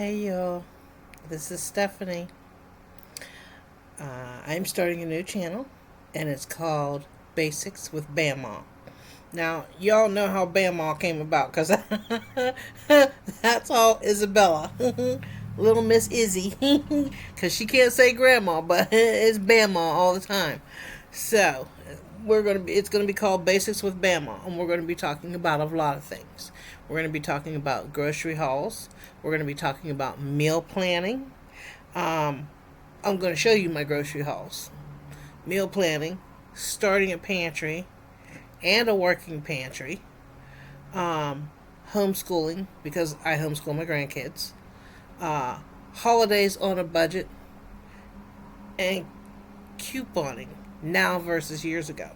Hey y'all, this is Stephanie. I'm starting a new channel and it's called Basics with Bama. Now, y'all know how Bama came about because that's all Isabella. Little Miss Izzy. Because she can't say grandma, but it's Bama all the time. So, it's going to be called Basics with Bama, and we're going to be talking about a lot of things. We're going to be talking about grocery hauls. We're going to be talking about meal planning. Um, I'm going to show you my grocery hauls, meal planning, starting a pantry and a working pantry, um, homeschooling because I homeschool my grandkids, uh, holidays on a budget, and couponing now versus years ago.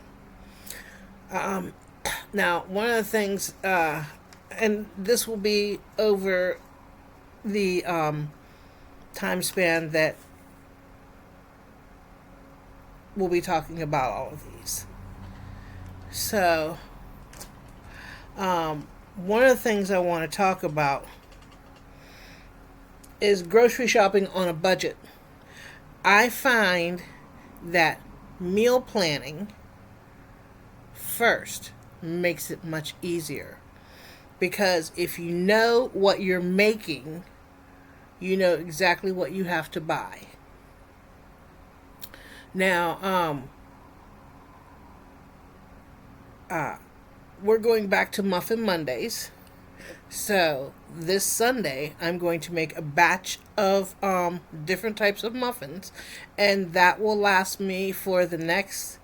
Um, Now, one of the things, and this will be over the time span that we'll be talking about all of these. So, one of the things I want to talk about is grocery shopping on a budget. I find that meal planning first makes it much easier because if you know what you're making, you know exactly what you have to buy. Now, we're going back to Muffin Mondays. So this Sunday, I'm going to make a batch of different types of muffins, and that will last me for the next.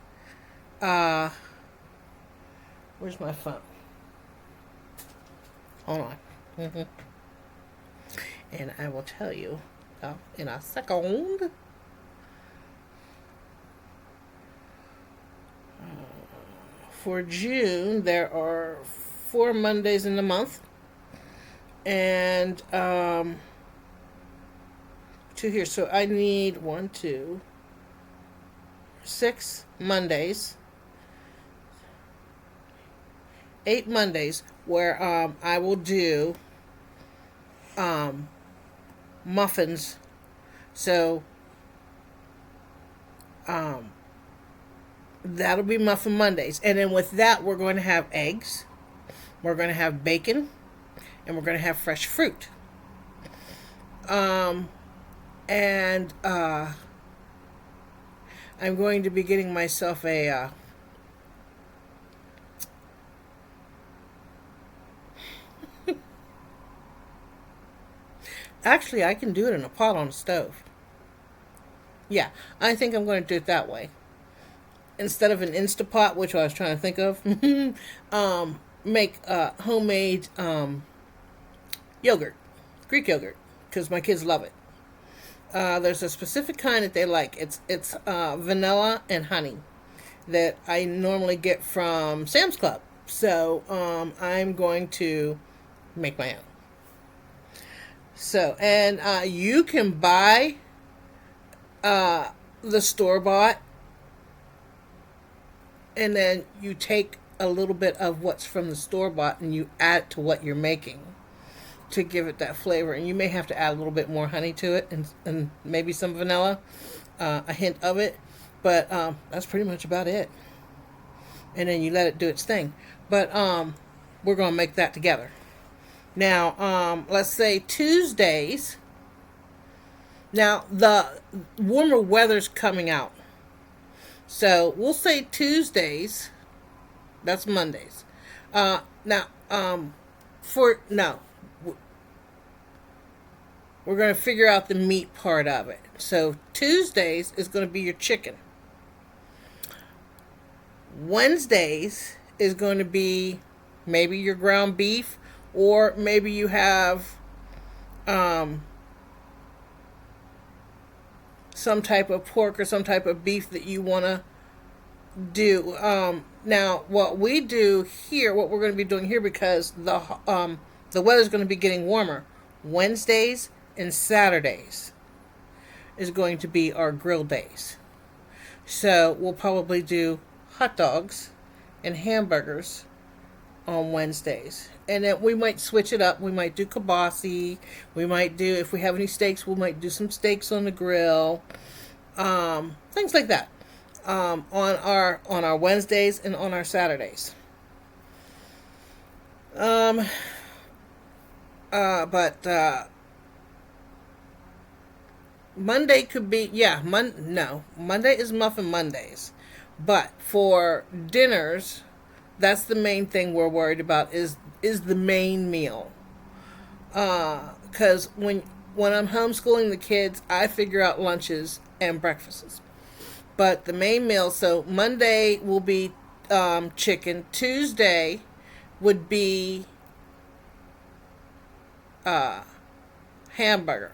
Where's my phone? Hold on, and I will tell you in a second. For June, there are 4 Mondays in the month, and two here. So I need 6 Mondays, 8 Mondays where I will do muffins. So that'll be Muffin Mondays, and then with that we're going to have eggs, we're going to have bacon, and we're going to have fresh fruit. And I'm going to be getting myself a actually I can do it in a pot on the stove. Yeah, I think I'm going to do it that way instead of an Instapot, which I was trying to think of. Make homemade yogurt, Greek yogurt, because my kids love it. There's a specific kind that they like. It's vanilla and honey that I normally get from Sam's Club. So I'm going to make my own. So and you can buy the store bought, and then you take a little bit of what's from the store bought and you add it to what you're making to give it that flavor. And you may have to add a little bit more honey to it and maybe some vanilla, a hint of it. But that's pretty much about it. And then you let it do its thing. But we're going to make that together. Now, let's say Tuesdays. Now, the warmer weather's coming out. So we'll say Tuesdays. That's Mondays. Now, we're going to figure out the meat part of it. So Tuesdays is going to be your chicken. Wednesdays is going to be maybe your ground beef, or maybe you have some type of pork or some type of beef that you want to do. Now, what we do here, what we're going to be doing here, because the weather's going to be getting warmer, Wednesdays and Saturdays is going to be our grill days. So we'll probably do hot dogs and hamburgers on Wednesdays. And then we might switch it up. We might do kibasi. We might do, if we have any steaks, we might do some steaks on the grill. Things like that. On our Wednesdays and on our Saturdays. Um, but Monday could be, yeah, no, Monday is Muffin Mondays. But for dinners, that's the main thing we're worried about is the main meal. Because when I'm homeschooling the kids, I figure out lunches and breakfasts. But the main meal, so Monday will be chicken. Tuesday would be hamburger.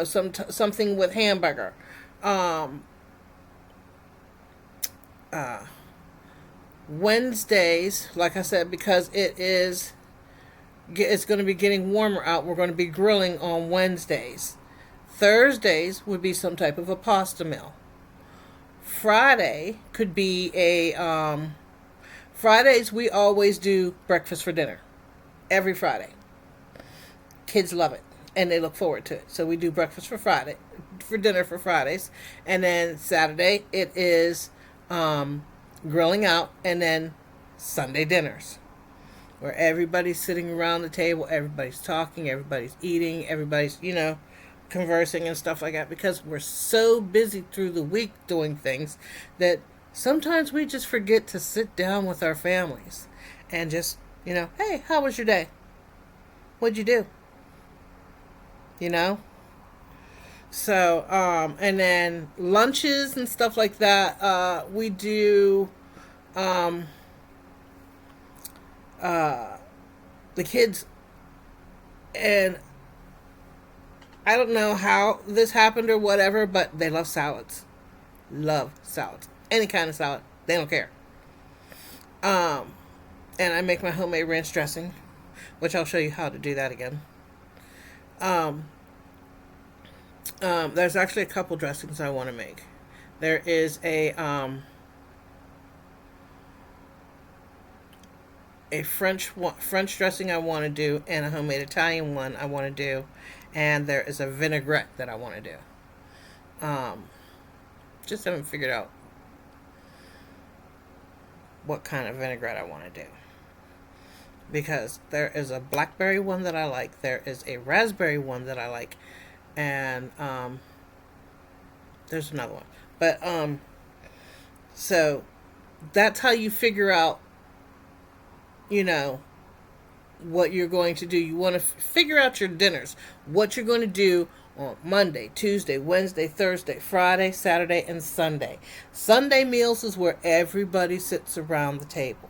Something with hamburger. Um, uh, Wednesdays, like I said, because it's going to be getting warmer out, we're going to be grilling on Wednesdays. Thursdays would be some type of a pasta meal. Friday could be Fridays we always do breakfast for dinner. Every Friday. Kids love it and they look forward to it. So we do breakfast for dinner for Fridays. And then Saturday it is grilling out, and then Sunday dinners where everybody's sitting around the table, everybody's talking, everybody's eating, everybody's, conversing and stuff like that, because we're so busy through the week doing things that sometimes we just forget to sit down with our families and just, hey, how was your day? What'd you do? So, and then lunches and stuff like that, we do, the kids, and I don't know how this happened or whatever, but they love salads. Love salads. Any kind of salad. They don't care. And I make my homemade ranch dressing, which I'll show you how to do that again. There's actually a couple dressings I want to make. There is a French dressing I want to do, and a homemade Italian one I want to do, and there is a vinaigrette that I want to do. Just haven't figured out what kind of vinaigrette I want to do, because there is a blackberry one that I like, there is a raspberry one that I like, and there's another one. But so that's how you figure out, what you're going to do. You want to figure out your dinners, what you're going to do on Monday, Tuesday, Wednesday, Thursday, Friday, Saturday, and Sunday. Sunday meals is where everybody sits around the table.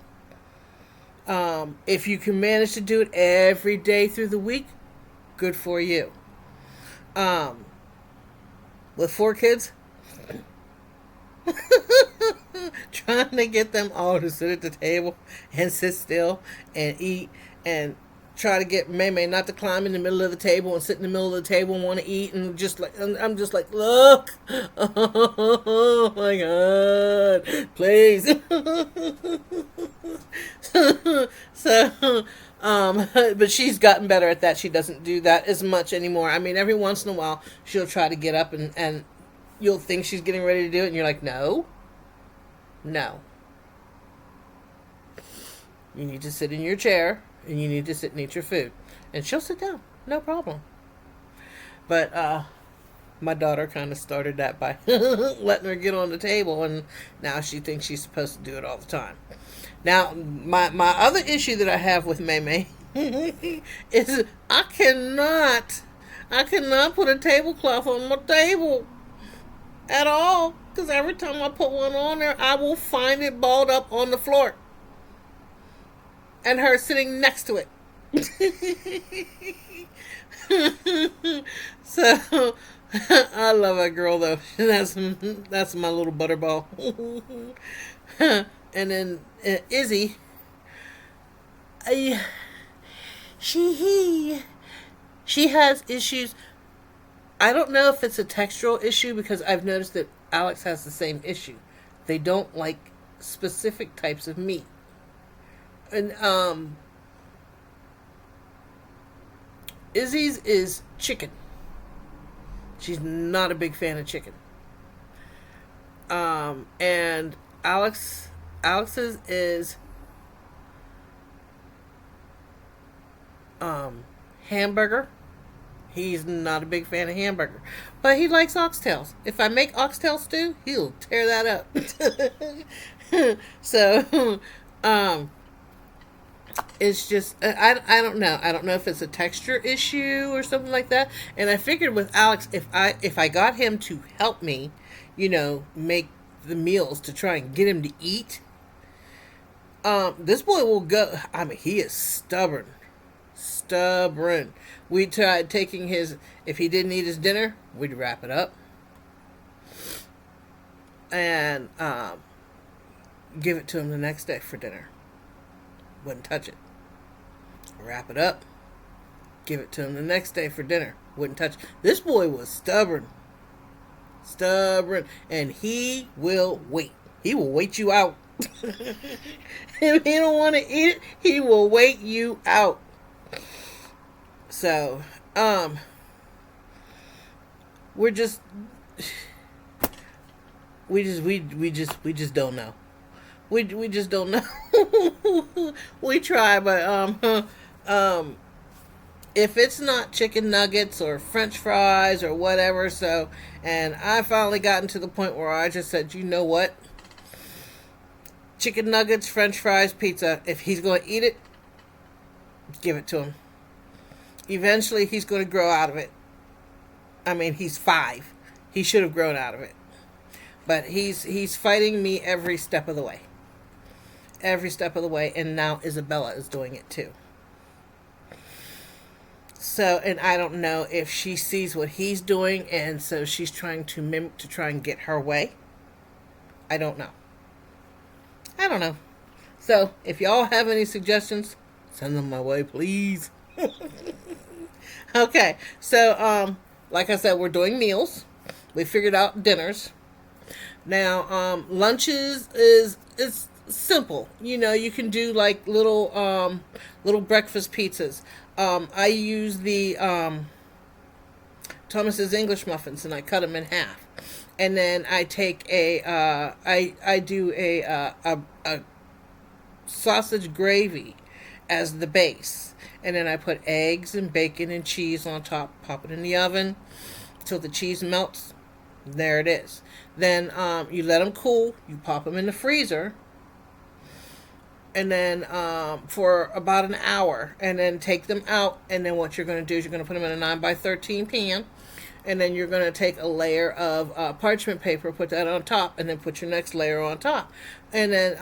If you can manage to do it every day through the week, good for you. With 4 kids, trying to get them all to sit at the table and sit still and eat, and try to get Maymay not to climb in the middle of the table and sit in the middle of the table and want to eat, and I'm just like, look, oh my God, please. So, but she's gotten better at that. She doesn't do that as much anymore. I mean, every once in a while she'll try to get up, and you'll think she's getting ready to do it, and you're like, no. You need to sit in your chair, and you need to sit and eat your food. And she'll sit down, no problem. But my daughter kind of started that by letting her get on the table, and now she thinks she's supposed to do it all the time. Now, my other issue that I have with Maymay is I cannot put a tablecloth on my table at all, because every time I put one on there, I will find it balled up on the floor, and her sitting next to it. So I love that girl though. That's my little butterball. And then Izzy, she has issues. I don't know if it's a textural issue, because I've noticed that Alex has the same issue. They don't like specific types of meat. And Izzy's is chicken. She's not a big fan of chicken. And Alex's is hamburger. He's not a big fan of hamburger, but he likes oxtails. If I make oxtail stew, he'll tear that up. So, it's just I don't know. I don't know if it's a texture issue or something like that. And I figured with Alex, if I got him to help me, make the meals to try and get him to eat, this boy will go. I mean, he is stubborn. Stubborn. We tried taking his, if he didn't eat his dinner, we'd wrap it up and give it to him the next day for dinner. Wouldn't touch it. Wrap it up, give it to him the next day for dinner. Wouldn't touch it. This boy was stubborn. Stubborn. And he will wait. He will wait you out. If he don't want to eat it, he will wait you out. So, we're just, we just don't know. We just don't know. We try, but if it's not chicken nuggets or French fries or whatever, so, and I finally gotten to the point where I just said, you know what? Chicken nuggets, French fries, pizza. If he's going to eat it, give it to him. Eventually, he's going to grow out of it. I mean, he's 5. He should have grown out of it. But he's fighting me every step of the way. Every step of the way. And now Isabella is doing it too. So, and I don't know if she sees what he's doing, and so she's trying to mimic to try and get her way. I don't know. So, if y'all have any suggestions, send them my way, please. Okay, so like I said, we're doing meals. We figured out dinners. Now, lunches is simple. You can do like little breakfast pizzas. I use the Thomas's English muffins, and I cut them in half, and then I take I do a sausage gravy as the base. And then I put eggs and bacon and cheese on top, pop it in the oven till the cheese melts. There it is. Then you let them cool. You pop them in the freezer. And then for about an hour. And then take them out. And then what you're going to do is you're going to put them in a 9x13 pan. And then you're going to take a layer of parchment paper, put that on top, and then put your next layer on top, and then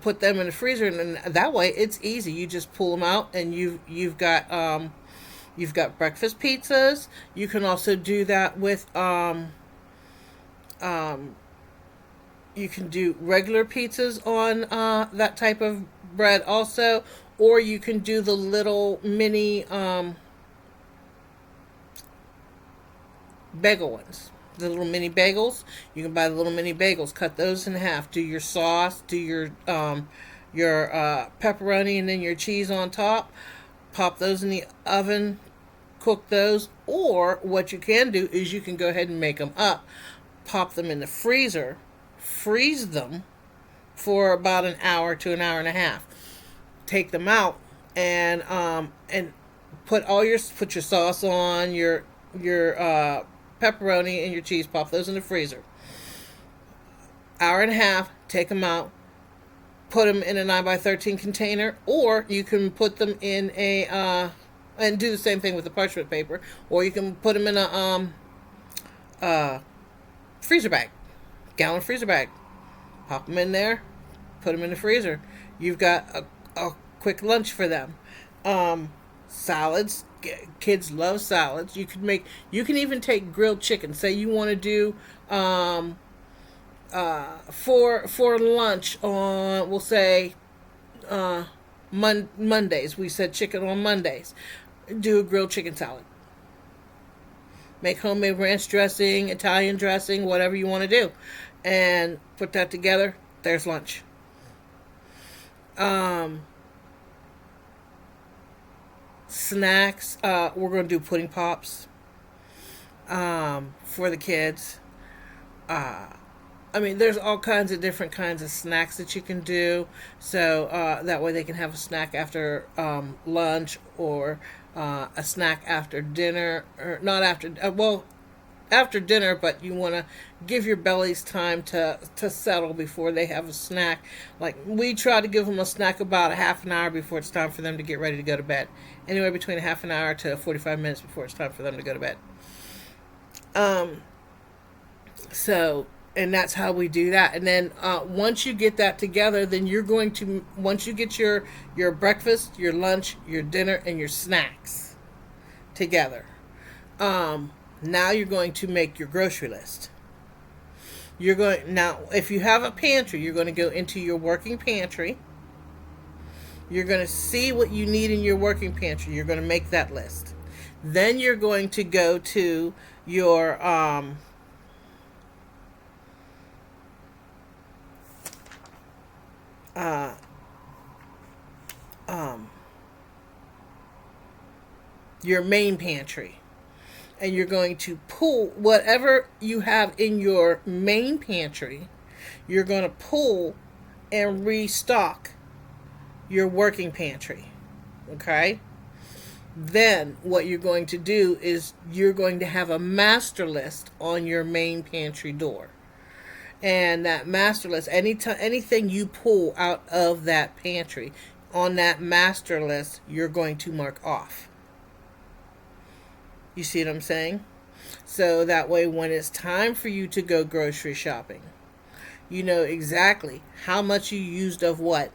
put them in the freezer. And then that way, it's easy. You just pull them out, and you've got breakfast pizzas. You can also do that with you can do regular pizzas on that type of bread also, or you can do the little mini bagel ones, the little mini bagels. You can buy the little mini bagels, cut those in half, do your sauce, do your pepperoni and then your cheese on top, pop those in the oven, cook those. Or what you can do is you can go ahead and make them up, pop them in the freezer, freeze them for about an hour to an hour and a half, take them out, and put your sauce on, your pepperoni and your cheese, pop those in the freezer. Hour and a half, take them out, put them in a 9x13 container, or you can put them in a and do the same thing with the parchment paper, or you can put them in a freezer bag, gallon freezer bag. Pop them in there, put them in the freezer. You've got a quick lunch for them. Salads. Kids love salads. You can even take grilled chicken. Say you want to do for lunch on, we'll say Mondays. We said chicken on Mondays. Do a grilled chicken salad. Make homemade ranch dressing, Italian dressing, whatever you want to do, and put that together. There's lunch. Um, Snacks. We're going to do pudding pops for the kids. Uh, I mean, there's all kinds of different kinds of snacks that you can do. So that way they can have a snack after lunch, or a snack after dinner, or not after, well, after dinner, but you want to give your bellies time to settle before they have a snack. Like, we try to give them a snack about a half an hour before it's time for them to get ready to go to bed. Anywhere between a half an hour to 45 minutes before it's time for them to go to bed. Um, so, and that's how we do that. And then once you get that together, then you're going to, once you get your breakfast, your lunch, your dinner, and your snacks together, now you're going to make your grocery list. You're going, now if you have a pantry, you're going to go into your working pantry. You're going to see what you need in your working pantry. You're going to make that list. Then you're going to go to your uh, um, your main pantry, and you're going to pull whatever you have in your main pantry. You're going to pull and restock your working pantry. Okay? Then what you're going to do is you're going to have a master list on your main pantry door. And that master list, anything you pull out of that pantry on that master list, you're going to mark off. You see what I'm saying? So that way, when it's time for you to go grocery shopping, you know exactly how much you used of what.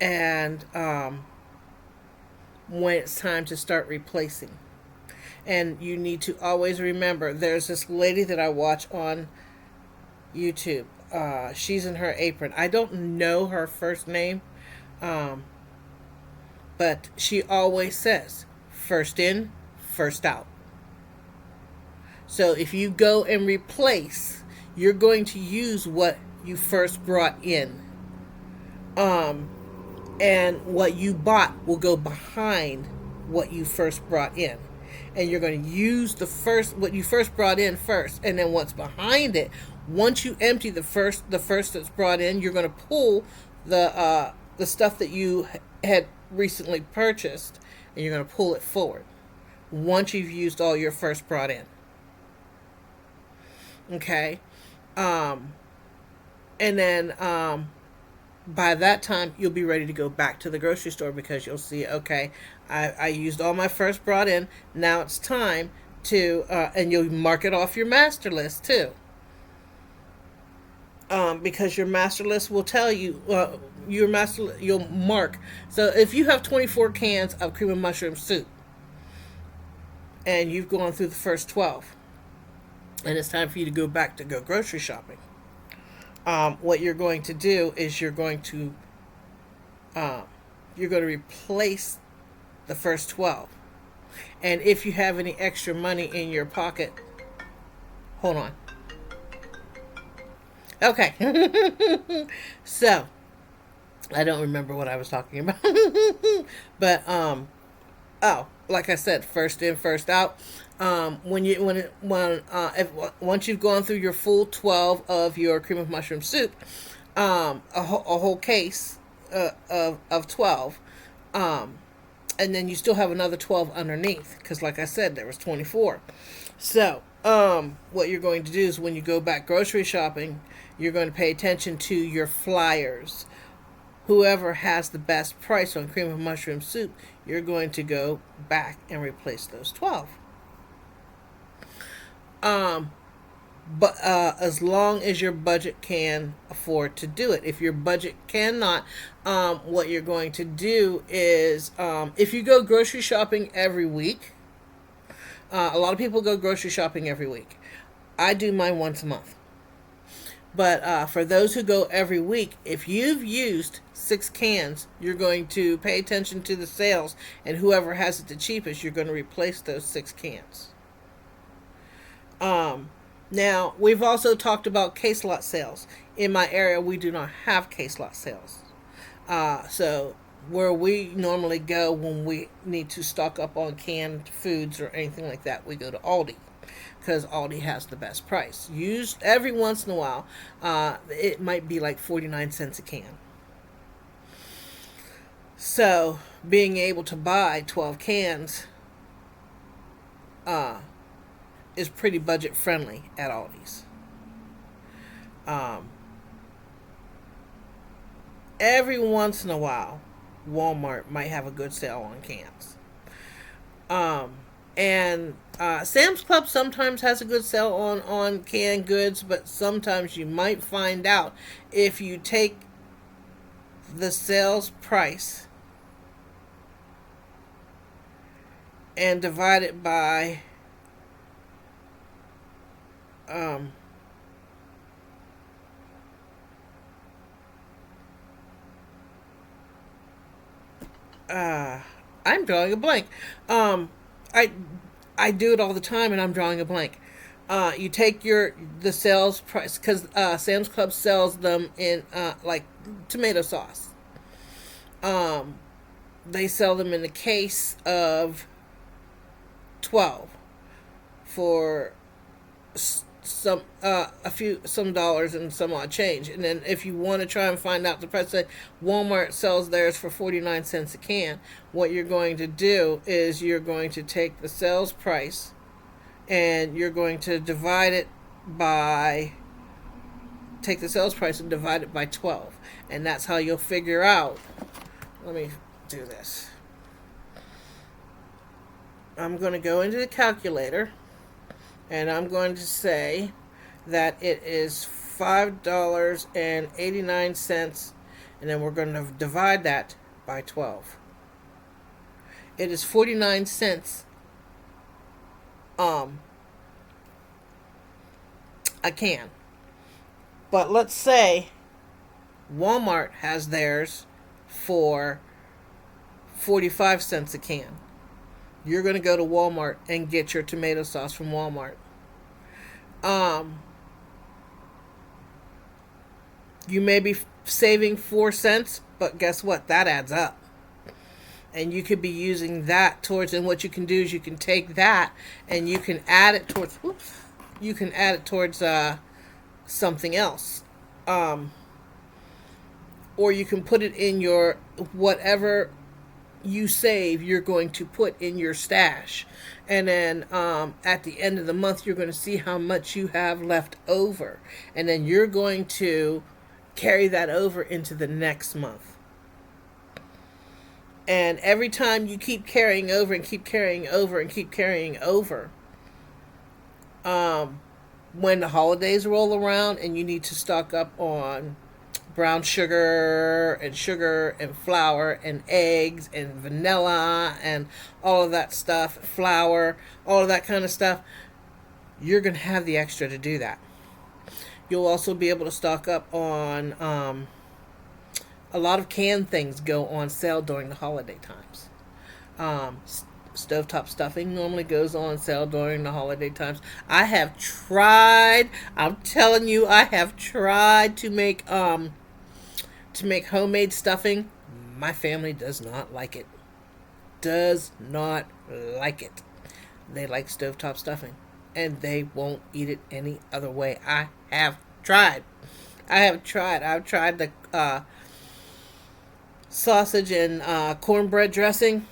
And when it's time to start replacing. And you need to always remember, there's this lady that I watch on YouTube. She's in her apron. I don't know her first name, but she always says, first in, first out. So if you go and replace, you're going to use what you first brought in. And what you bought will go behind what you first brought in. And you're going to use what you first brought in first, and then what's behind it. Once you empty the first that's brought in, you're going to pull the stuff that you had recently purchased, and you're going to pull it forward once you've used all your first brought in. Okay, and then by that time you'll be ready to go back to the grocery store, because you'll see, okay, I used all my first brought in. Now it's time to, and you'll mark it off your master list too. Because your master list will tell you, you'll mark. So if you have 24 cans of cream and mushroom soup, and you've gone through the first 12, and it's time for you to go back to go grocery shopping, what you're going to do is you're going to replace the first 12. And if you have any extra money in your pocket, hold on. Okay. So, I don't remember what I was talking about. But like I said, first in, first out. Once you've gone through your full 12 of your cream of mushroom soup, a whole case of 12, and then you still have another 12 underneath, because like I said, there was 24. So what you're going to do is, when you go back grocery shopping, you're going to pay attention to your flyers. Whoever has the best price on cream of mushroom soup, you're going to go back and replace those 12. But as long as your budget can afford to do it. If your budget cannot, what you're going to do is, if you go grocery shopping every week, a lot of people go grocery shopping every week. I do mine once a month. But for those who go every week, if you've used 6 cans, you're going to pay attention to the sales, and whoever has it the cheapest, you're going to replace those 6 cans. Now, we've also talked about case lot sales. In my area, we do not have case lot sales. So, where we normally go when we need to stock up on canned foods or anything like that, we go to Aldi because Aldi has the best price. Used every once in a while, it might be like 49 cents a can. So, being able to buy 12 cans uh, is pretty budget friendly at Aldi's. Um, every once in a while, Walmart might have a good sale on cans. Um, and Sam's Club sometimes has a good sale on canned goods, but sometimes you might find out if you take the sales price and divide it by um, I'm drawing a blank. Um, I I do it all the time, and I'm drawing a blank. You take the sales price because Sam's Club sells them in like tomato sauce. Um, they sell them in a case of 12 for some dollars and some odd change. And then if you want to try and find out the price, say Walmart sells theirs for 49 cents a can. What you're going to do is you're going to take the sales price and you're going to take the sales price and divide it by 12. And that's how you'll figure out. Let me do this. I'm going to go into the calculator and I'm going to say that it is $5.89, and then we're going to divide that by 12. It is 49 cents a can. But let's say Walmart has theirs for 45 cents a can. You're going to go to Walmart and get your tomato sauce from Walmart. You may be saving 4 cents, but guess what? That adds up. And you could be using that towards, and what you can do is you can take that and you can add it towards, something else. Or you can put it in your, whatever you save, you're going to put in your stash. And then at the end of the month, you're going to see how much you have left over. And then you're going to carry that over into the next month. And every time you keep carrying over and keep carrying over and keep carrying over, when the holidays roll around and you need to stock up on brown sugar and flour and eggs and vanilla and all of that stuff, flour, all of that kind of stuff, you're going to have the extra to do that. You'll also be able to stock up on a lot of canned things go on sale during the holiday times. Stovetop stuffing normally goes on sale during the holiday times. I'm telling you, I have tried to make homemade stuffing. My family does not like it. Does not like it. They like stovetop stuffing, and they won't eat it any other way. I have tried. I've tried the sausage and cornbread dressing,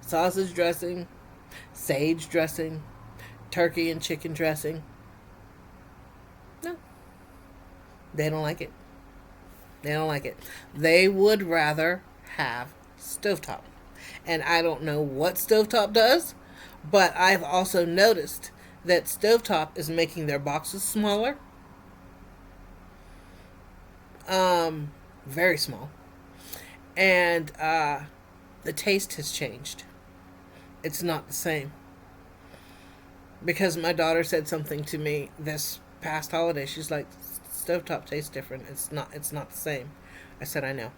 sausage dressing, sage dressing, turkey and chicken dressing. No, they don't like it. They don't like it. They would rather have stovetop. And I don't know what stovetop does, but I've also noticed that stovetop is making their boxes smaller. Very small. And the taste has changed. It's not the same. Because my daughter said something to me this past holiday. She's like, stovetop tastes different. It's not the same. I said, I know.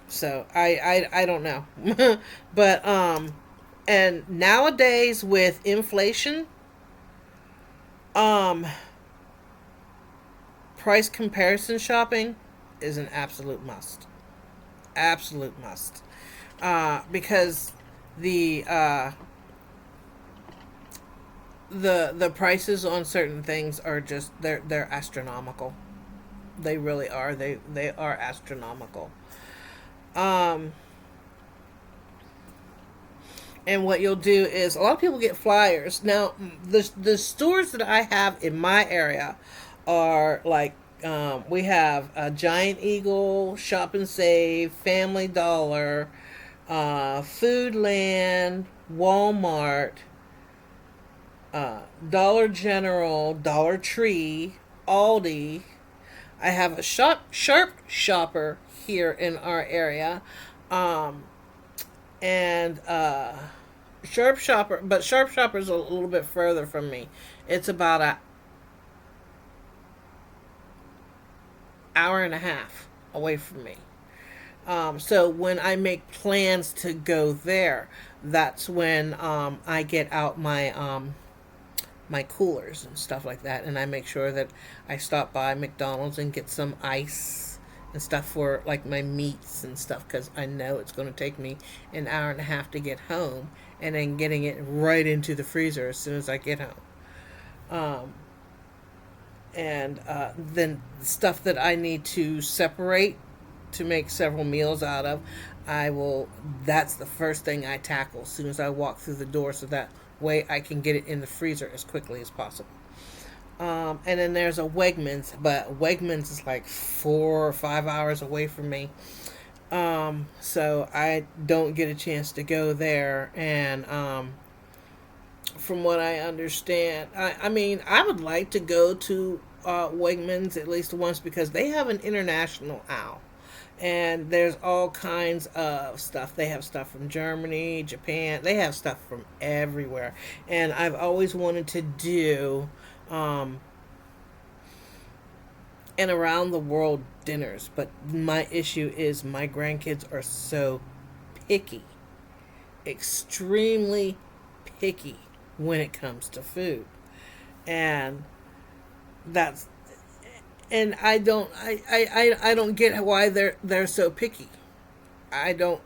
So I don't know. But And nowadays with inflation, um, price comparison shopping is an absolute must. Absolute must. Because the uh, the prices on certain things are just they're astronomical. They really are. They are astronomical. Um, and what you'll do is a lot of people get flyers. Now, the stores that I have in my area are like we have a Giant Eagle, Shop and Save, Family Dollar, Foodland, Walmart, Dollar General, Dollar Tree, Aldi. I have a Sharp Shopper here in our area, um, and Sharp Shopper, but Sharp Shopper's a little bit further from me. It's about an hour and a half away from me. So when I make plans to go there, that's when I get out my coolers and stuff like that, and I make sure that I stop by McDonald's and get some ice and stuff for like my meats and stuff because I know it's going to take me an hour and a half to get home, and then getting it right into the freezer as soon as I get home. Um, and then stuff that I need to separate to make several meals out of, I will. That's the first thing I tackle as soon as I walk through the door, so that way I can get it in the freezer as quickly as possible. And then there's a Wegmans, but Wegmans is like 4 or 5 hours away from me. So I don't get a chance to go there. And from what I understand, I mean, I would like to go to Wegmans at least once because they have an international aisle. And there's all kinds of stuff. They have stuff from Germany, Japan. They have stuff from everywhere. And I've always wanted to do um, an around the world dinners. But my issue is my grandkids are so picky, extremely picky when it comes to food. And that's and I don't get why they're so picky. I don't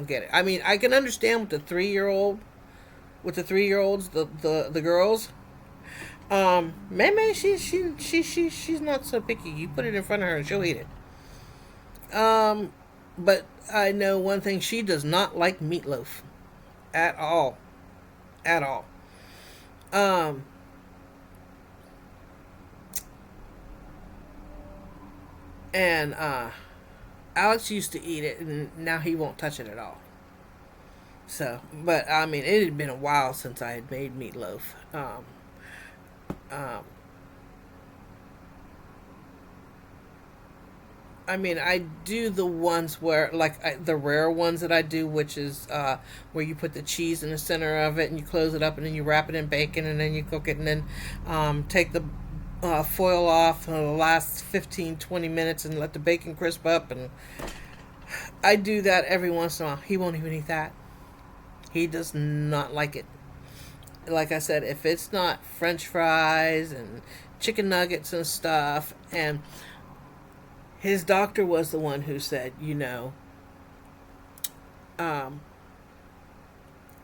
get it. I mean, I can understand with the 3-year olds, the girls. Maybe she's not so picky. You put it in front of her and she'll eat it. But I know one thing: she does not like meatloaf at all, at all. Um, and Alex used to eat it, and now he won't touch it at all. So, but I mean, it had been a while since I had made meatloaf. Um, I mean, I do the ones where, like, the rare ones that I do, which is where you put the cheese in the center of it and you close it up and then you wrap it in bacon and then you cook it and then take the foil off for the last 15-20 minutes and let the bacon crisp up. And I do that every once in a while. He won't even eat that. He does not like it. Like I said, if it's not French fries and chicken nuggets and stuff, and his doctor was the one who said, um,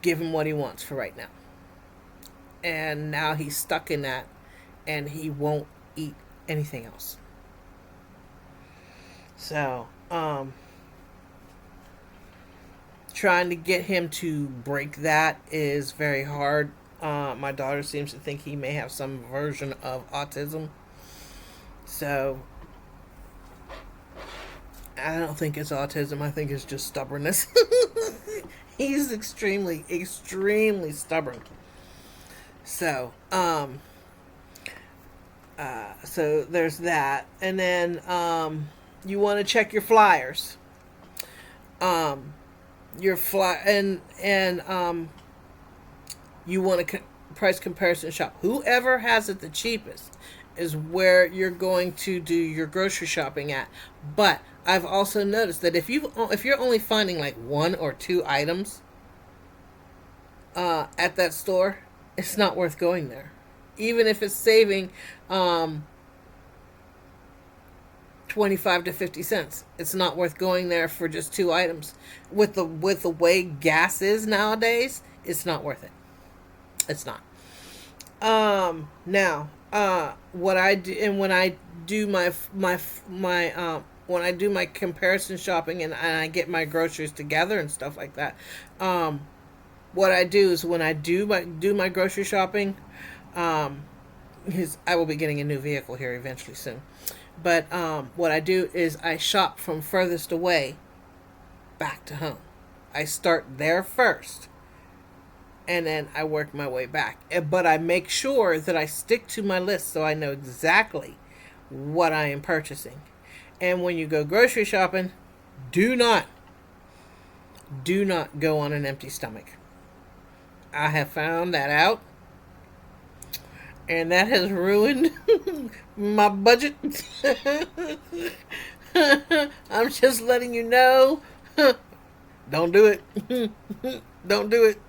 give him what he wants for right now. And now he's stuck in that, and he won't eat anything else. So, trying to get him to break that is very hard. My daughter seems to think he may have some version of autism. So, I don't think it's autism. I think it's just stubbornness. He's extremely, extremely stubborn. So, so there's that. And then, you want to check your flyers. Um, your fly and you want to price comparison shop. Whoever has it the cheapest is where you're going to do your grocery shopping at. But I've also noticed that if you're only finding like one or two items, at that store, it's not worth going there. Even if it's saving 25 to 50 cents, it's not worth going there for just two items. With the way gas is nowadays, it's not worth it. It's not. Now, what I do, and when I do when I do my comparison shopping, and I get my groceries together and stuff like that, what I do is when I do my grocery shopping, I will be getting a new vehicle here eventually soon. But what I do is I shop from furthest away back to home. I start there first, and then I work my way back. But I make sure that I stick to my list so I know exactly what I am purchasing. And when you go grocery shopping, do not go on an empty stomach. I have found that out, and that has ruined my budget. I'm just letting you know. Don't do it. Don't do it.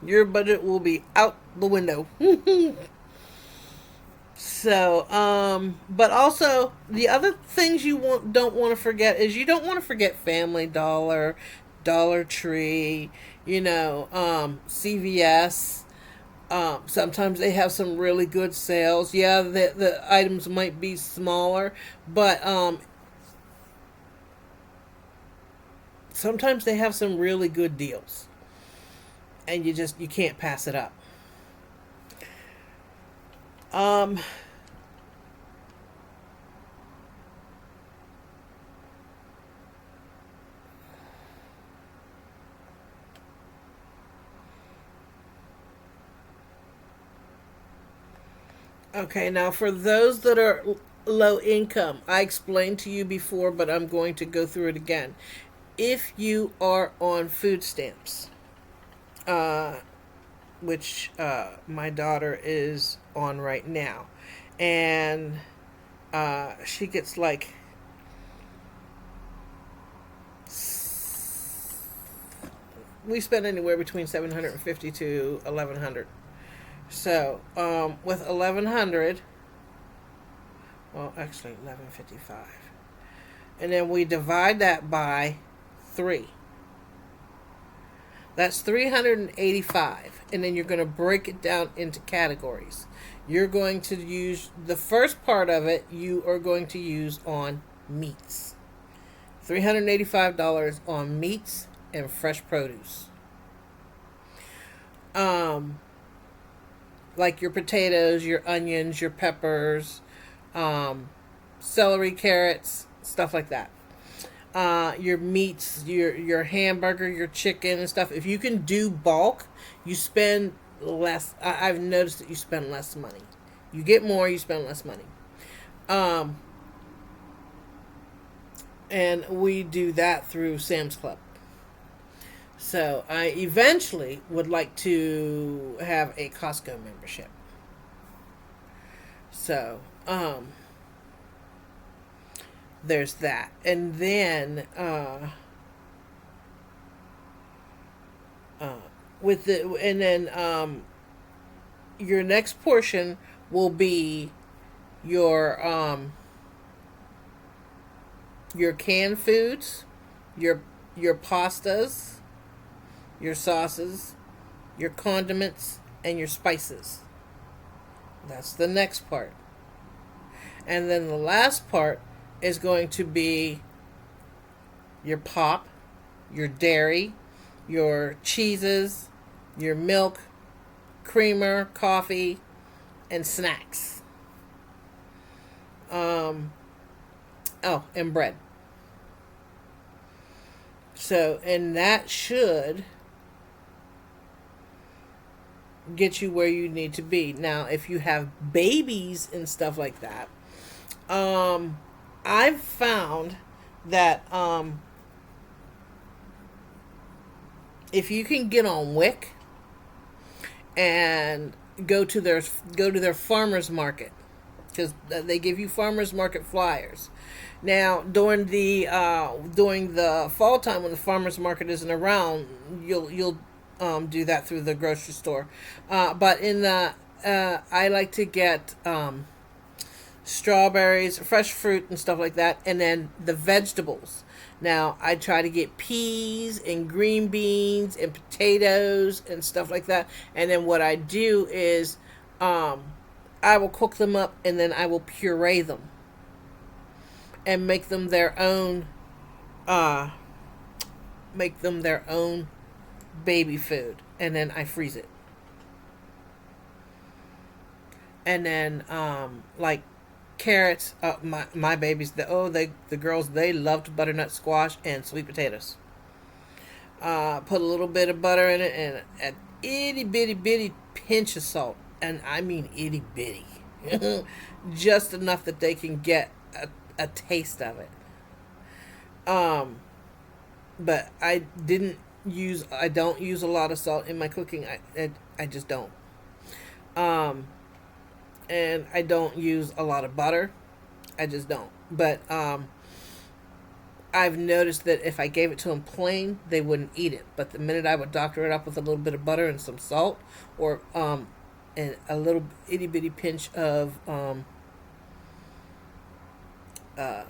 Your budget will be out the window. So, but also the other things you don't want to forget is you don't want to forget Family Dollar, Dollar Tree, CVS. Sometimes they have some really good sales. Yeah, the items might be smaller, but sometimes they have some really good deals, and you can't pass it up. Um, okay, now for those that are low income, I explained to you before, but I'm going to go through it again. If you are on food stamps, uh, which my daughter is on right now, and she gets like we spend anywhere between 750 to 1100. So with 1100, well, actually 1155, and then we divide that by 3. That's 385, and then you're going to break it down into categories. You're going to use the first part of it. You are going to use on meats. $385 on meats and fresh produce. Like your potatoes, your onions, your peppers, celery, carrots, stuff like that. Your meats, your hamburger, your chicken and stuff. If you can do bulk, you spend less. I've noticed that you spend less money. You get more, you spend less money. And we do that through Sam's Club. So I eventually would like to have a Costco membership. So, there's that. And then with the and then your next portion will be your canned foods, your pastas, your sauces, your condiments, and your spices. That's the next part. And then the last part is going to be your pop, your dairy, your cheeses, your milk, creamer, coffee, and snacks. And bread. So, and that should get you where you need to be. Now, if you have babies and stuff like that, I've found that if you can get on WIC and go to their farmers market, because they give you farmers market flyers. Now, during the fall time when the farmers market isn't around, you'll do that through the grocery store. But in the I like to get strawberries, fresh fruit, and stuff like that, and then the vegetables. Now, I try to get peas and green beans and potatoes and stuff like that. And then what I do is I will cook them up and then I will puree them and uh, make them their own baby food. And then I freeze it. And then like carrots. My babies. The girls, they loved butternut squash and sweet potatoes. Put a little bit of butter in it and an itty bitty bitty pinch of salt, and I mean itty bitty, just enough that they can get a taste of it. But I don't use a lot of salt in my cooking. I just don't. Um, and I don't use a lot of butter. I just don't. But I've noticed that if I gave it to them plain, they wouldn't eat it. But the minute I would doctor it up with a little bit of butter and some salt, or and a little itty bitty pinch of uh,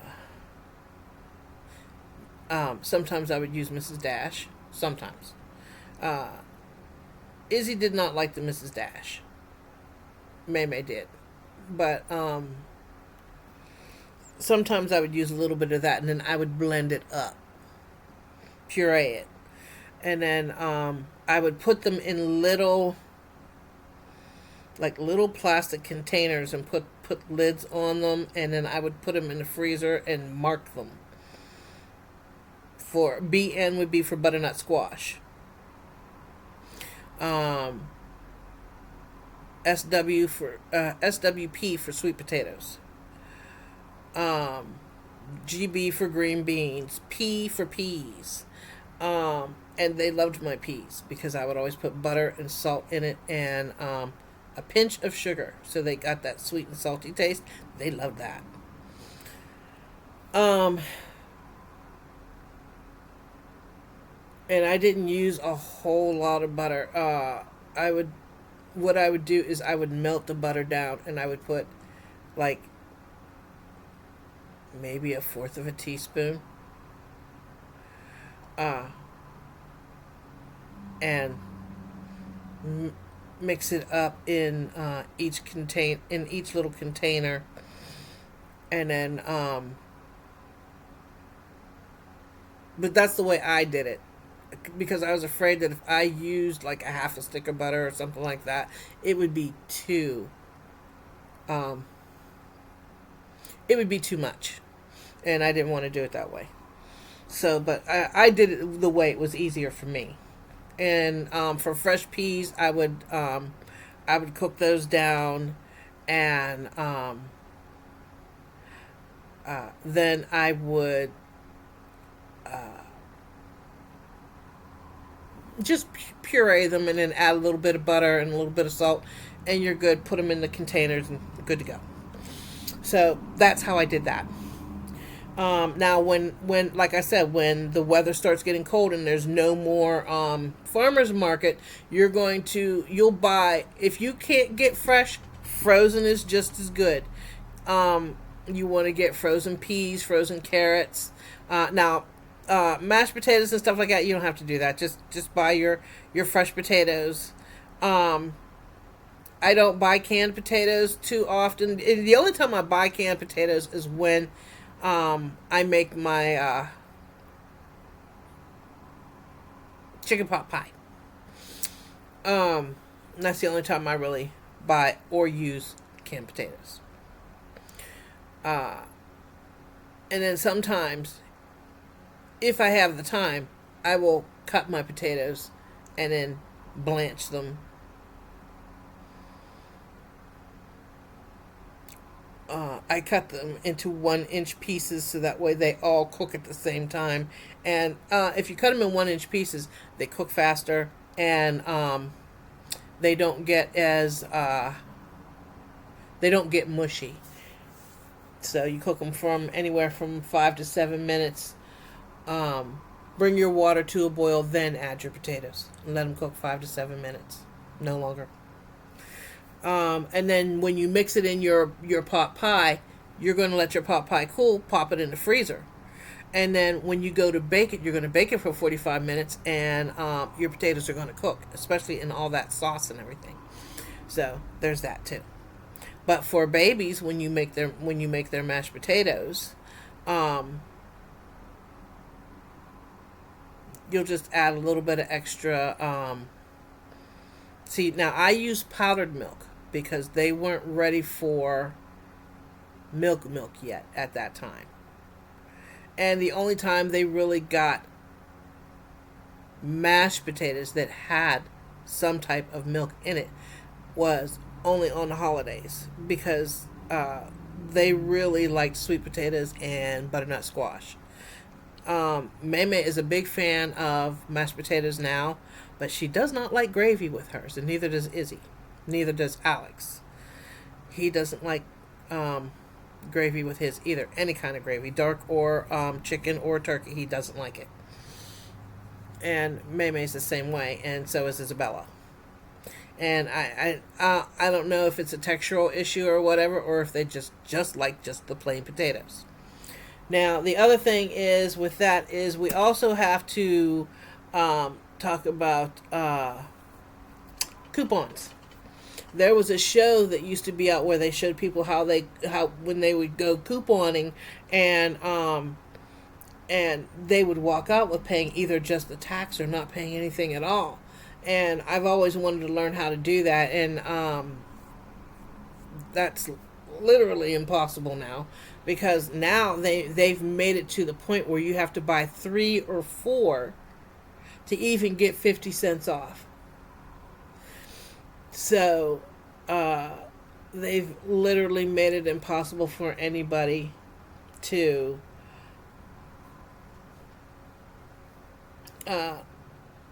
sometimes I would use Mrs. Dash. Sometimes. Uh, Izzy did not like the Mrs. Dash. May did. But sometimes I would use a little bit of that and then I would blend it up, puree it. And then I would put them in little plastic containers and put lids on them, and then I would put them in the freezer and mark them. For BN would be for butternut squash. Um, SWP for sweet potatoes. Um, GB for green beans. P for peas. And they loved my peas because I would always put butter and salt in it, and a pinch of sugar, so they got that sweet and salty taste. They loved that. Um, and I didn't use a whole lot of butter. I would What I would do is I would melt the butter down and I would put like maybe a fourth of a teaspoon, uh, and mix it up in each little container, and then but that's the way I did it, because I was afraid that if I used like a half a stick of butter or something like that, it would be um, too much, and I didn't want to do it that way. So, but I did it the way it was easier for me. And for fresh peas, I would cook those down, and then I would just puree them and then add a little bit of butter and a little bit of salt, and you're good. Put them in the containers and good to go. So that's how I did that. Now, like I said, when the weather starts getting cold and there's no more farmers market, you'll buy, if you can't get fresh, frozen is just as good. You want to get frozen peas, frozen carrots. Now, mashed potatoes and stuff like that, you don't have to do that. Just buy your fresh potatoes. I don't buy canned potatoes too often. The only time I buy canned potatoes is when I make my chicken pot pie. That's the only time I really buy or use canned potatoes. Uh, and then sometimes, if I have the time, I will cut my potatoes and then blanch them. I cut them into 1 inch pieces so that way they all cook at the same time. And if you cut them in 1 inch pieces, they cook faster, and they don't get they don't get mushy. So you cook them from anywhere from 5 to 7 minutes. Bring your water to a boil, then add your potatoes. And let them cook 5 to 7 minutes. No longer. And then when you mix it in your pot pie, you're going to let your pot pie cool, pop it in the freezer. And then when you go to bake it, you're going to bake it for 45 minutes, and your potatoes are going to cook, especially in all that sauce and everything. So there's that too. But for babies, when you make their mashed potatoes, you'll just add a little bit of extra. See, now I use powdered milk because they weren't ready for milk yet at that time. And the only time they really got mashed potatoes that had some type of milk in it was only on the holidays, because they really liked sweet potatoes and butternut squash. Meme is a big fan of mashed potatoes now, but she does not like gravy with hers, and neither does Izzy. Neither does Alex. He doesn't like gravy with his either. Any kind of gravy, dark or chicken or turkey, he doesn't like it. And Meme's the same way, and so is Isabella. And I don't know if it's a textural issue or whatever, or if they just like just the plain potatoes. Now, the other thing is with that is we also have to talk about coupons. There was a show that used to be out where they showed people how when they would go couponing, and they would walk out with paying either just the tax or not paying anything at all. And I've always wanted to learn how to do that, and that's literally impossible now, because now they've made it to the point where you have to buy 3 or 4 to even get 50 cents off. So they've literally made it impossible for anybody to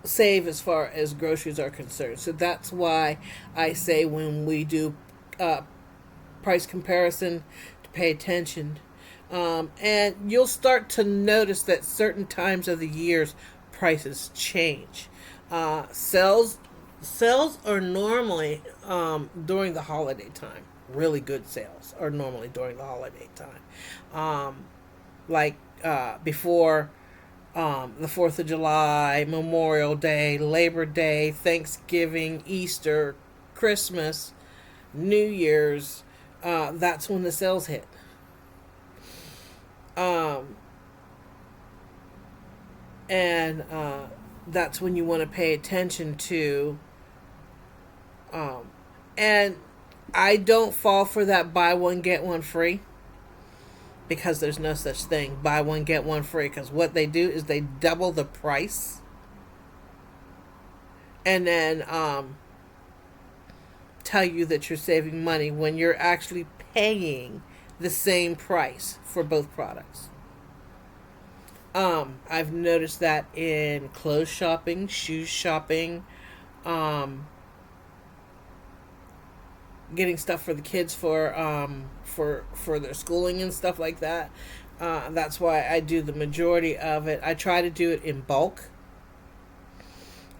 save as far as groceries are concerned. So that's why I say when we do price comparison, to pay attention. And you'll start to notice that certain times of the years prices change. Sales are normally during the holiday time. Really good sales are normally during the holiday time. Like before the 4th of July, Memorial Day, Labor Day, Thanksgiving, Easter, Christmas, New Year's, that's when the sales hit. And that's when you want to pay attention to. And I don't fall for that buy one, get one free, because there's no such thing. Buy one, get one free. Because what they do is they double the price. And then tell you that you're saving money when you're actually paying the same price for both products. I've noticed that in clothes shopping, shoes shopping, getting stuff for the kids for their schooling and stuff like that. That's why I do the majority of it. I try to do it in bulk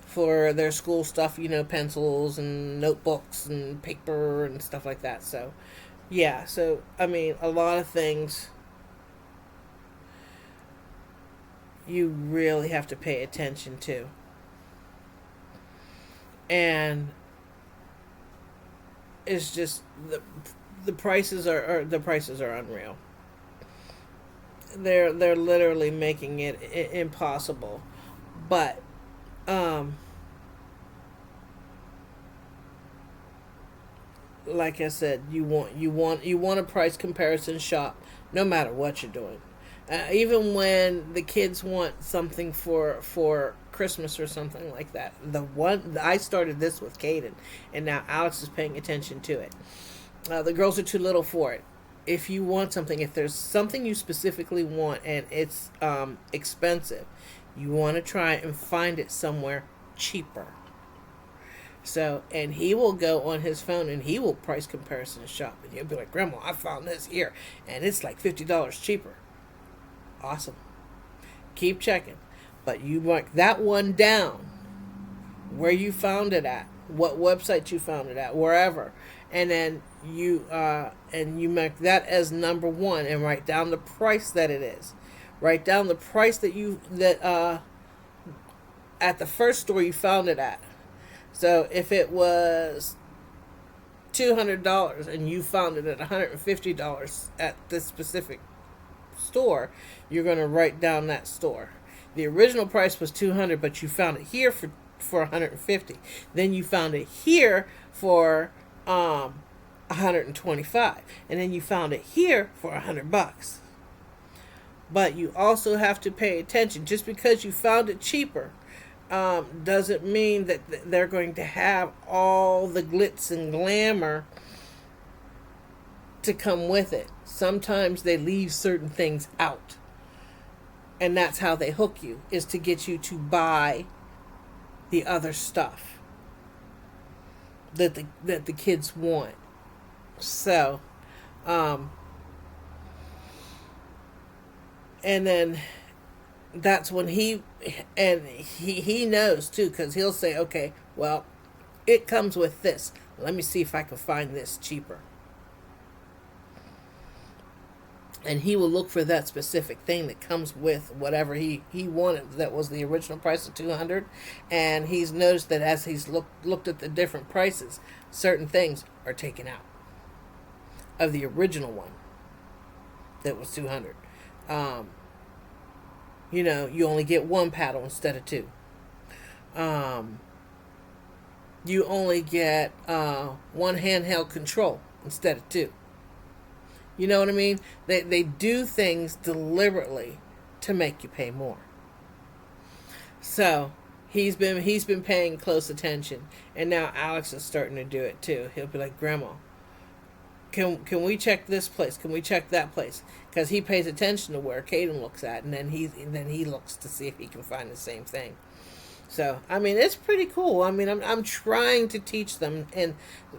for their school stuff, pencils and notebooks and paper and stuff like that. So, yeah. So, I mean, a lot of things you really have to pay attention to. And it's just the prices are unreal. They're literally making it impossible. But like I said, you want a price comparison shop no matter what you're doing. Even when the kids want something for Christmas or something like that. I started this with Caden, and now Alex is paying attention to it. The girls are too little for it. If you want something, if there's something you specifically want and it's expensive, you want to try and find it somewhere cheaper. So, and he will go on his phone and he will price comparison shop, and he'll be like, "Grandma, I found this here, and it's like $50 cheaper." Awesome. Keep checking. But you mark that one down, where you found it at, what website you found it at, wherever, and then you mark that as number one, and write down the price that it is. Write down the price that at the first store you found it at. So if it was $200 and you found it at $150 at this specific store, you're going to write down that store. The original price was $200, but you found it here for $150. Then you found it here for $125, and then you found it here for $100. But you also have to pay attention. Just because you found it cheaper doesn't mean that they're going to have all the glitz and glamour to come with it. Sometimes they leave certain things out. And that's how they hook you, is to get you to buy the other stuff that the kids want. So, and then that's when he knows too, because he'll say, okay, well, it comes with this. Let me see if I can find this cheaper. And he will look for that specific thing that comes with whatever he wanted that was the original price of $200. And he's noticed that as he's looked at the different prices, certain things are taken out of the original one that was $200. You only get one paddle instead of two. You only get one handheld control instead of two. You know what I mean? They do things deliberately to make you pay more. So he's been paying close attention, and now Alex is starting to do it too. He'll be like, Grandma, can we check this place? Can we check that place? Because he pays attention to where Caden looks at, and then he looks to see if he can find the same thing. So I mean, it's pretty cool. I mean, I'm trying to teach them, and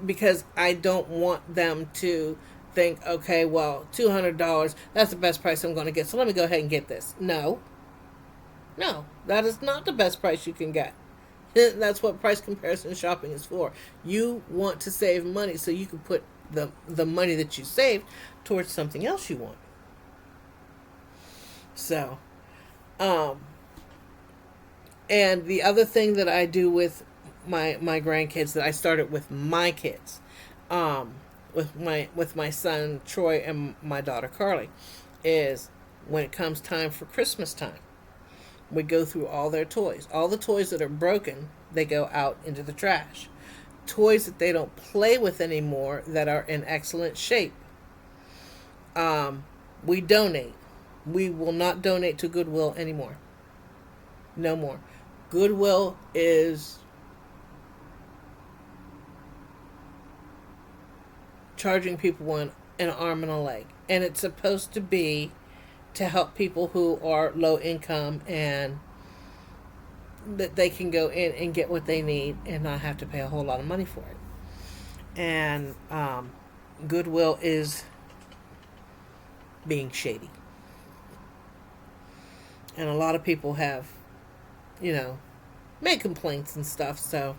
because I don't want them to think, okay, well, $200, that's the best price I'm going to get, so let me go ahead and get this. No, that is not the best price you can get. That's what price comparison shopping is for. You want to save money so you can put the money that you saved towards something else you want. So, and the other thing that I do with my grandkids, that I started with my kids, with my son Troy and my daughter Carly, is when it comes time for Christmas time, we go through all their toys. All the toys that are broken, they go out into the trash. Toys that they don't play with anymore, that are in excellent shape, we donate. We will not donate to Goodwill anymore. No more. Goodwill is charging people an arm and a leg. And it's supposed to be to help people who are low income, and that they can go in and get what they need and not have to pay a whole lot of money for it. And Goodwill is being shady. And a lot of people have, made complaints and stuff, so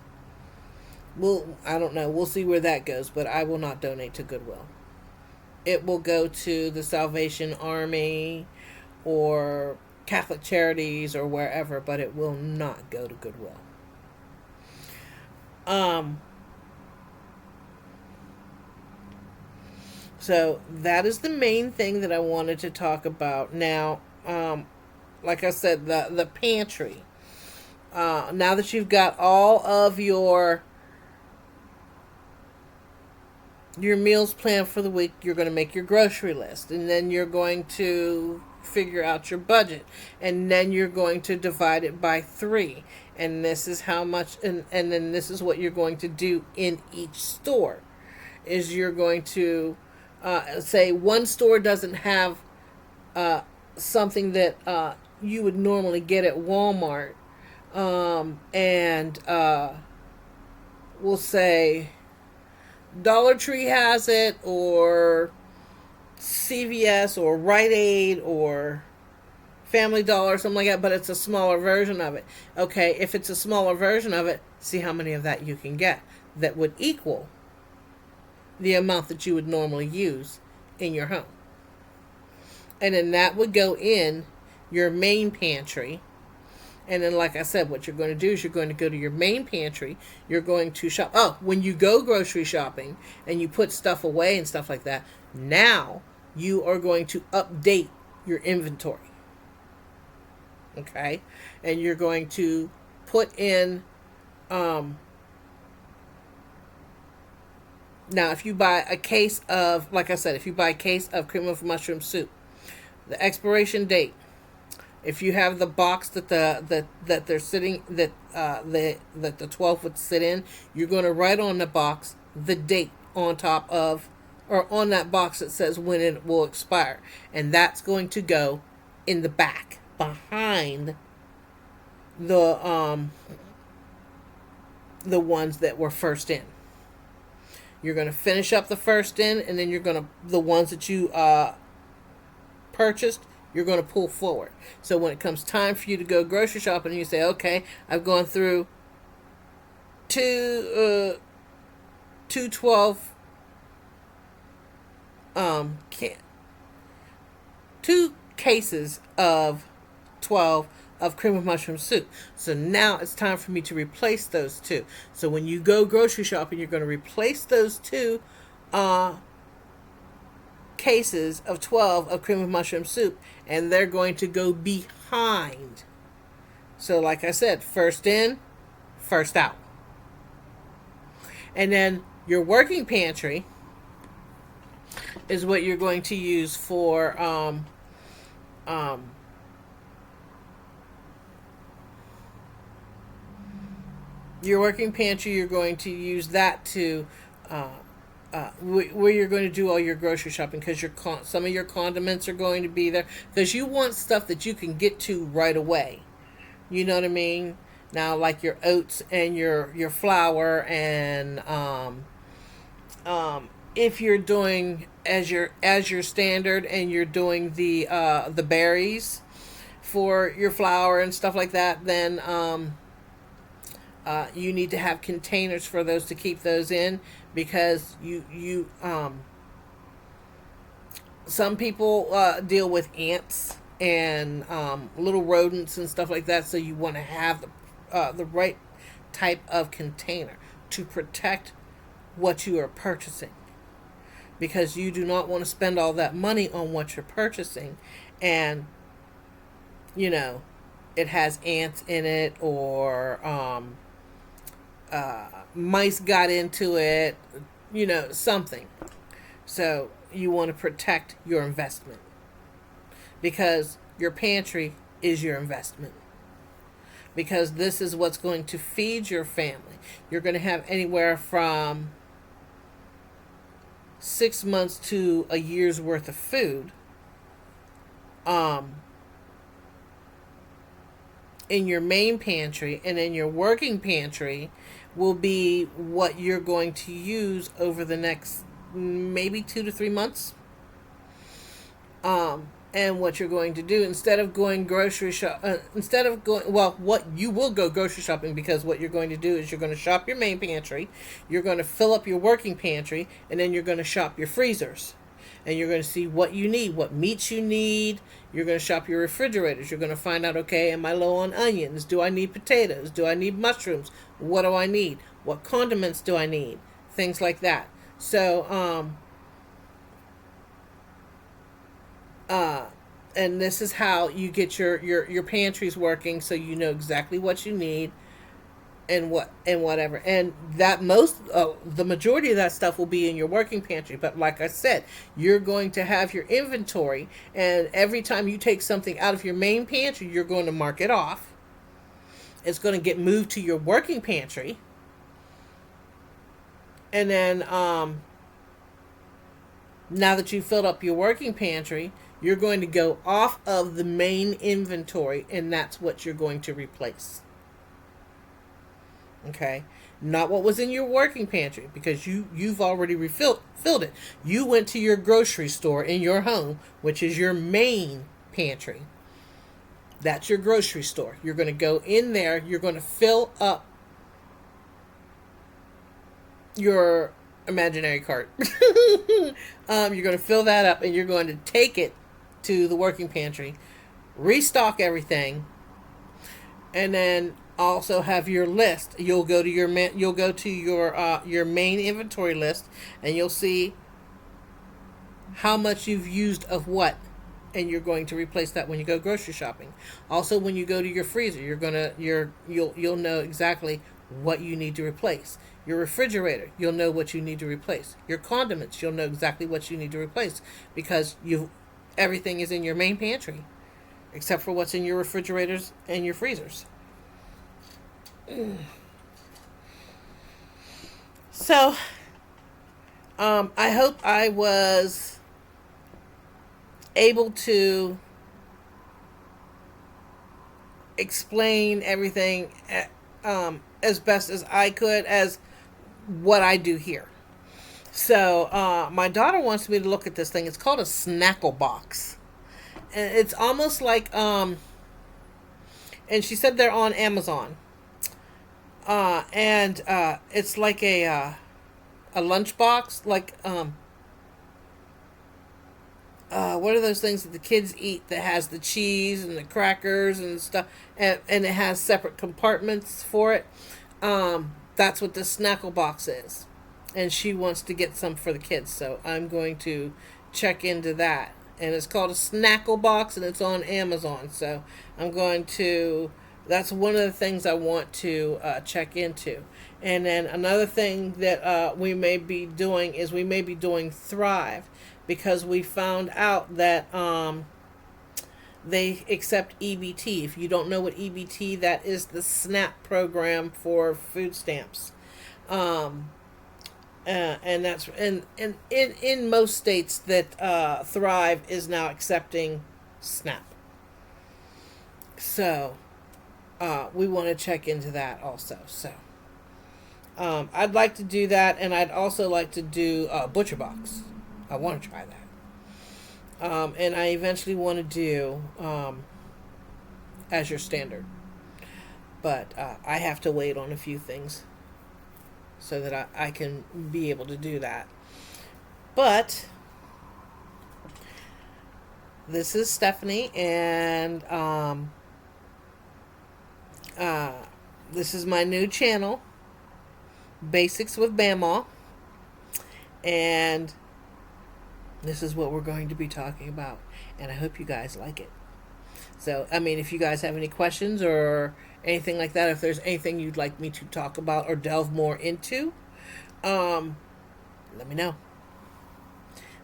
I don't know. We'll see where that goes, but I will not donate to Goodwill. It will go to the Salvation Army or Catholic Charities or wherever, but it will not go to Goodwill. So that is the main thing that I wanted to talk about. Now, like I said, the pantry. Now that you've got all of your meals planned for the week, you're going to make your grocery list, and then you're going to figure out your budget, and then you're going to divide it by 3, and this is how much, and then this is what you're going to do in each store, is you're going to say one store doesn't have something that you would normally get at Walmart, and we'll say Dollar Tree has it, or CVS, or Rite Aid, or Family Dollar or something like that, but it's a smaller version of it. Okay, if it's a smaller version of it, see how many of that you can get that would equal the amount that you would normally use in your home. And then that would go in your main pantry. And then, like I said, what you're going to do is you're going to go to your main pantry. You're going to shop. Oh, when you go grocery shopping and you put stuff away and stuff like that, now you are going to update your inventory. Okay? And you're going to put in, now if you buy a case of, like I said, if you buy a case of cream of mushroom soup, the expiration date, if you have the box that they're sitting that the 12 would sit in, you're going to write on the box the date on top of, or on that box that says when it will expire, and that's going to go in the back behind the ones that were first in. You're going to finish up the first in, and then you're going to, the ones that you purchased, you're going to pull forward. So when it comes time for you to go grocery shopping, you say, okay, I've gone through two 12 two cases of 12 of cream of mushroom soup. So now it's time for me to replace those two. So when you go grocery shopping, you're going to replace those two cases of 12 of cream of mushroom soup, and they're going to go behind. So like I said, first in, first out. And then your working pantry is what you're going to use for your working pantry. You're going to use that to where you're going to do all your grocery shopping, because some of your condiments are going to be there, because you want stuff that you can get to right away. You know what I mean? Now, like your oats and your flour, and if you're doing as your standard, and you're doing the berries for your flour and stuff like that, then you need to have containers for those to keep those in, because you some people deal with ants and little rodents and stuff like that, so you want to have the right type of container to protect what you are purchasing, because you do not want to spend all that money on what you're purchasing and it has ants in it, or mice got into it, something. So you want to protect your investment, because your pantry is your investment, because this is what's going to feed your family. You're going to have anywhere from 6 months to a year's worth of food in your main pantry, and in your working pantry will be what you're going to use over the next maybe 2 to 3 months. And what you're going to do, instead of going grocery what you will go grocery shopping, because what you're going to do is you're going to shop your main pantry, you're going to fill up your working pantry, and then you're going to shop your freezers. And you're going to see what you need, what meats you need. You're going to shop your refrigerators. You're going to find out, okay, am I low on onions? Do I need potatoes? Do I need mushrooms? What do I need? What condiments do I need? Things like that. So, and this is how you get your pantries working, so you know exactly what you need and whatever. And that the majority of that stuff will be in your working pantry. But like I said, you're going to have your inventory, and every time you take something out of your main pantry, you're going to mark it off. It's going to get moved to your working pantry. And then now that you've filled up your working pantry, you're going to go off of the main inventory, and that's what you're going to replace. Okay? Not what was in your working pantry, because you've already filled it. You went to your grocery store in your home, which is your main pantry. That's your grocery store. You're going to go in there. You're going to fill up your imaginary cart. You're going to fill that up, and you're going to take it to the working pantry, restock everything, and then also have your list. You'll go to your main inventory list, and you'll see how much you've used of what, and you're going to replace that when you go grocery shopping. Also, when you go to your freezer, you'll know exactly what you need to replace. Your refrigerator, you'll know what you need to replace. Your condiments, you'll know exactly what you need to replace, because everything is in your main pantry except for what's in your refrigerators and your freezers. So, I hope I was able to explain everything as best as I could, as what I do here. So, my daughter wants me to look at this thing. It's called a Snackle Box. And it's almost like, and she said they're on Amazon. And it's like a lunchbox, like, what are those things that the kids eat that has the cheese and the crackers and stuff, and it has separate compartments for it? That's what the Snackle Box is. And she wants to get some for the kids, so I'm going to check into that. And it's called a Snackle Box, and it's on Amazon. So that's one of the things I want to check into. And then another thing that we may be doing is we may be doing Thrive, because we found out that they accept EBT. If you don't know what EBT, that is the SNAP program for food stamps. And that's in most states that Thrive is now accepting SNAP. So we want to check into that also. So I'd like to do that, and I'd also like to do ButcherBox. I want to try that. And I eventually want to do Azure Standard. But I have to wait on a few things so that I can be able to do that. But this is Stephanie, and this is my new channel, Basics with Bama, and this is what we're going to be talking about, and I hope you guys like it. So, if you guys have any questions or anything like that, if there's anything you'd like me to talk about or delve more into, let me know.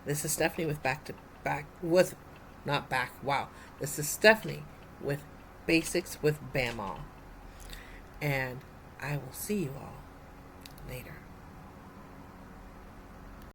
This is Stephanie This is Stephanie with Basics with Bama. And I will see you all later.